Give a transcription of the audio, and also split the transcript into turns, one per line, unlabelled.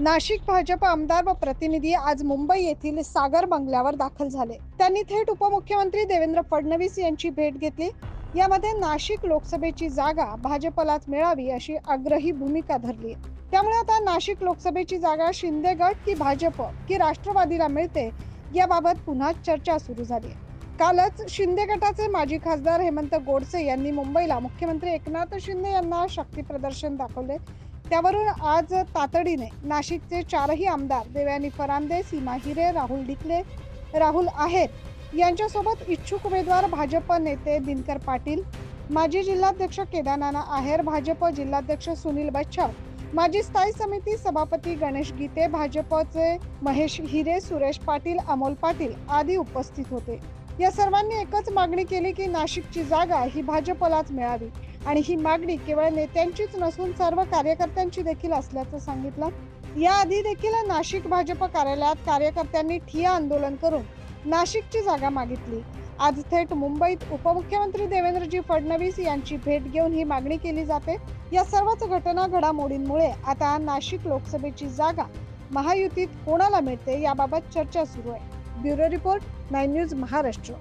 नाशिक भाजप आमदार व प्रतिनिधी आज मुंबई येथील सागर बंगल्यावर दाखल झाले। त्यांनी थेट उपमुख्यमंत्री देवेंद्र फडणवीस यांची भेट घेतली। यामध्ये नाशिक लोकसभेची जागा भाजपलाच मिळावी अशी आग्रही भूमिका धरली। त्यामुळे आता नाशिक लोकसभेची जागा शिंदे गट की भाजप की राष्ट्रवादीला मिळते याबाबत पुन्हा चर्चा सुरू झाली। कालच शिंदे गटाचे माजी खासदार हेमंत गोडसे यांनी मुंबईला मुख्यमंत्री एकनाथ शिंदे यांना शक्ती प्रदर्शन दाखवले। त्यावरून आज तातडीने नाशिकचे चारही आमदार देवयानी फरांदे, सीमा हिरे, राहुल डिकले, राहुल आहेर यांच्यासोबत इच्छुक उमेदवार भाजप नेते दिनकर पाटील, माजी जिल्हाध्यक्ष केदारनाथ आहेर, भाजप जिल्हाध्यक्ष सुनील बच्छाव, माजी स्थायी समिती सभापती गणेश गीते, भाजपचे महेश हिरे, सुरेश पाटील, अमोल पाटील आदी उपस्थित होते। या सर्वांनी एकच मागणी केली की नाशिकची जागा ही भाजपलाच मिळावी आणि ही मागणी केवळ नेत्यांचीच नसून सर्व कार्यकर्त्यांची देखील असल्याचं सांगितलं। याआधी देखील नाशिक भाजप कार्यालयात कार्यकर्त्यांनी ठिय्या आंदोलन करून नाशिकची जागा मागितली। आज थेट मुंबईत उपमुख्यमंत्री देवेंद्रजी फडणवीस यांची भेट घेऊन ही मागणी केली जाते। या सर्वच घडामोडींमुळे आता नाशिक लोकसभेची जागा महायुतीत कोणाला मिळते याबाबत चर्चा सुरू आहे। Bureau report 9 news Maharashtra.